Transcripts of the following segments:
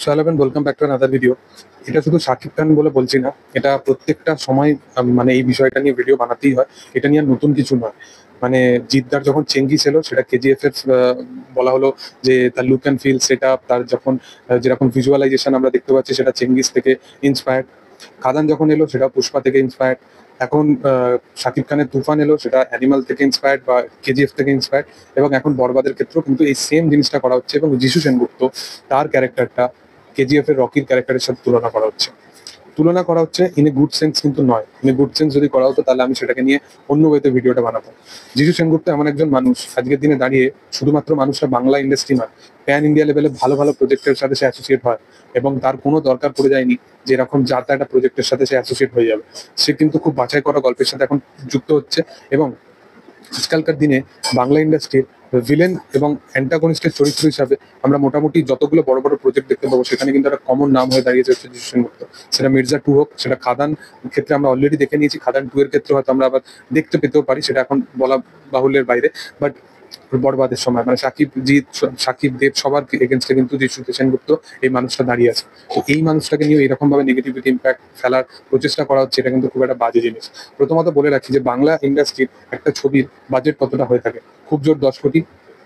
So hello and welcome back to another video. এটা শুধু শাকিব খান বলে বলছি না, এটা প্রত্যেকটা সময় মানে এই বিষয়টা নিয়ে ভিডিও বানাতেই হয়। এটা নিয়ে আর নতুন কিছু নয়। মানে জিদ্দার যখন চেঙ্গিস এলো সেটা কেজিএফ এর বলা হলো যে তার লুক অ্যান্ড ফিল সেটা তার যখন যেরকম ভিজুয়ালাইজেশন আমরা দেখতে পাচ্ছি সেটা চেঙ্গিস থেকে ইন্সপায়ার্ড। খাদান যখন এলো সেটা পুষ্পা থেকে ইন্সপায়ার্ড। এখন শাকিব খানের তুফান এলো সেটা অ্যানিমাল থেকে ইন্সপায়ার্ড বা কেজিএফ থেকে ইন্সপায়ার্ড। এবং এখন বরবাদের ক্ষেত্রেও কিন্তু এই সেম জিনিসটা করা হচ্ছে এবং যিশু সেনগুপ্ত তার ক্যারেক্টারটা কেজিএফ এর রকির ক্যারেক্টারের সাথে তুলনা করা হচ্ছে ইন এ গুড সেন্স, কিন্তু নয়। ইন এ গুড সেন্স যদি করা হতো তাহলে আমি সেটাকে নিয়ে অন্য ওয়েতে ভিডিওটা বানাবো। যিশু সেনগুপ্ত এমন একজন মানুষ আজকের দিনে দাঁড়িয়ে শুধুমাত্র মানুষটা বাংলা ইন্ডাস্ট্রি নয়, প্যান ইন্ডিয়া লেভেলে ভালো ভালো প্রজেক্টের সাথে সে অ্যাসোসিয়েট হয় এবং তার কোনো দরকার পড়ে যায়নি যে এরকম যাতা একটা প্রজেক্টের সাথে সে অ্যাসোসিয়েট হয়ে যাবে। সে কিন্তু খুব বাছাই করা গল্পের সাথে এখন যুক্ত হচ্ছে এবং আজকালকার দিনে বাংলা ইন্ডাস্ট্রির ভিলেন এবং অ্যান্টাগনিস্টের চরিত্র হিসাবে আমরা মোটামুটি যতগুলো বড় বড় প্রজেক্ট দেখতে পাবো সেখানে কিন্তু একটা কমন নাম হয়ে দাঁড়িয়েছে হচ্ছে যিশু সেনগুপ্ত। সেটা মির্জা 2 হোক, সেটা খাদান ক্ষেত্রে আমরা অলরেডি দেখে নিয়েছি, খাদান 2 এর ক্ষেত্রে হয়তো আমরা আবার দেখতে পেতেও পারি, সেটা এখন বলা বাহুল্যের বাইরে। বাট বরবাদের সময় মানে সাকিব দেব সবার এগেনস্টে কিন্তু যিশু সেনগুপ্ত এই মানুষটা দাঁড়িয়ে আছে। তো এই মানুষটাকে নিয়ে এরকম ভাবে নেগেটিভিটি ইম্প্যাক্ট ফেলার প্রচেষ্টা করা হচ্ছে, এটা কিন্তু খুব একটা বাজে জিনিস। প্রথমত বলে রাখি যে বাংলা ইন্ডাস্ট্রির একটা ছবির বাজেট কতটা হয়ে থাকে, খুব জোর 10 কোটি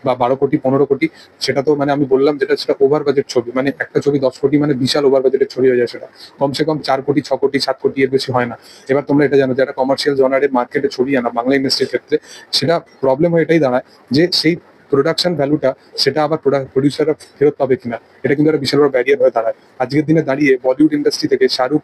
বা 12 কোটি 15 কোটি। সেটা তো মানে আমি বললাম যেটা সেটা ওভার বাজেট ছবি, মানে একটা ছবি 10 কোটি মানে বিশাল ওভার বাজেটের ছবি হয়ে যায়। সেটা কমসে কম 4 কোটি 6 কোটি 7 কোটি এর বেশি হয় না। এবার তোমরা এটা জানো যে একটা কমার্শিয়াল জনারের মার্কেটে ছবি আনা বাংলা ইন্ডাস্ট্রির ক্ষেত্রে সেটা প্রবলেম হয়ে এটাই দাঁড়ায় যে সেই প্রোডাকশন ভ্যালুটা সেটা আবার প্রডিউসাররা ফেরত পাবে কিনা, এটা কিন্তু একটা বিশাল বড় ব্যারিয়ার হয়ে দাঁড়ায়। আজকের দিনে দাঁড়িয়ে বলিউড ইন্ডাস্ট্রি থেকে শাহরুখ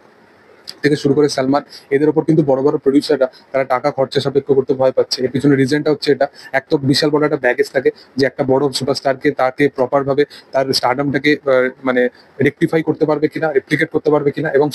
থেকে শুরু করে সালমান, এদের ওপর কিন্তু বড় বড় প্রডিউসাররা তারা টাকা খরচা সাপেক্ষ করতে ভয় পাচ্ছে। এর পিছনে রিজনটা হচ্ছে এটা, এক তো বিশাল বড় একটা ব্যাগেজ থাকে যে একটা বড় সুপারস্টারকে তাকে প্রপার ভাবে তার স্টারডামটাকে মানে রেকটিফাই করতে পারবে কিনা, রেপ্লিকেট করতে পারবে কিনা, এবং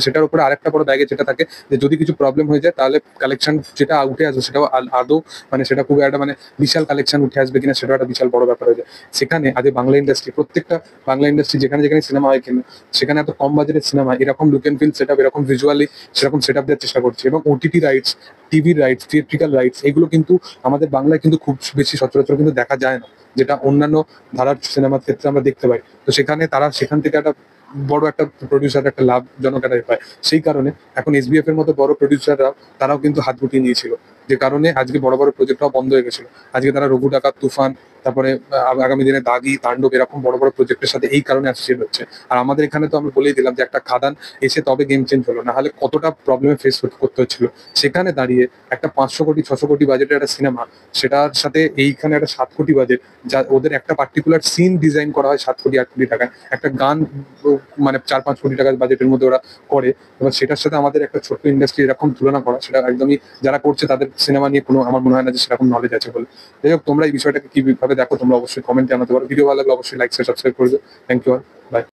সেটার উপরে আরেকটা বড় ব্যাগেজ যেটা থাকে যে যদি কিছু প্রবলেম হয়ে যায় তাহলে কালেকশন যেটা উঠে আসবে সেটাও আদৌ মানে সেটা খুব একটা মানে বিশাল কালেকশন উঠে আসবে কিনা সেটাও একটা বিশাল বড় ব্যাপার হয়ে যায়। সেখানে আজ বাংলা ইন্ডাস্ট্রি প্রত্যেকটা বাংলা ইন্ডাস্ট্রি যেখানে যেখানে সিনেমা হয় কিনা সেখানে এত কম বাজেটের সিনেমা এরকম look and feel set up এরকম ভিজুয়ালি সেরকম সেট আপ দেওয়ার চেষ্টা করছে। এবং ওটিটি রাইটস, টিভির রাইটস, থিয়েট্রিক্যাল রাইটস এগুলো কিন্তু আমাদের বাংলায় কিন্তু খুব বেশি সচরাচর কিন্তু দেখা যায় না, যেটা অন্যান্য ধারার সিনেমার ক্ষেত্রে আমরা দেখতে পাই। তো সেখানে তারা সেখান থেকে একটা বড় একটা প্রডিউসার একটা লাভজনক একটা পায়। সেই কারণে এখন এসবিএফ এর মতো বড় প্রডিউসাররা তারাও কিন্তু হাত গুটিয়ে নিয়েছিল, যে কারণে আজকে বড় বড় প্রজেক্টটাও বন্ধ হয়ে গেছিল। আজকে তারা রঘু ডাকাত, তুফান, তারপরে আগামী দিনে দাগি, তাণ্ডব এরকম বড় বড় প্রজেক্টের সাথে এই কারণে অ্যাসোসিয়েট হচ্ছে। আর আমাদের এখানে তো আমরা বলেই দিলাম যে একটা খাদান এসে তবে গেম চেঞ্জ হলো, না হলে কতটা প্রবলেমে ফেস করতে হচ্ছিল। সেখানে দাঁড়িয়ে একটা 500 কোটি 600 কোটি বাজেটের একটা সিনেমা, সেটার সাথে এইখানে একটা 7 কোটি বাজেট, যা ওদের একটা পার্টিকুলার সিন ডিজাইন করা হয় 7 কোটি 8 কোটি টাকায়, একটা গান মানে 4-5 কোটি টাকার বাজেটের মধ্যে ওরা করে। এবার সেটার সাথে আমাদের একটা ছোট্ট ইন্ডাস্ট্রি এরকম তুলনা করা, সেটা একদমই যারা করছে তাদের সিনেমা নিয়ে কোনো আমার মনে হয় না যে সেরকম নলেজ আছে বলে। যাই হোক, তোমরা এই বিষয়টাকে কিভাবে দেখো তোমরা অবশ্যই কমেন্টে জানাতে পারো। ভিডিও ভালো লাগলে অবশ্যই লাইক শেয়ার সাবস্ক্রাইব করবে। Thank you all, by.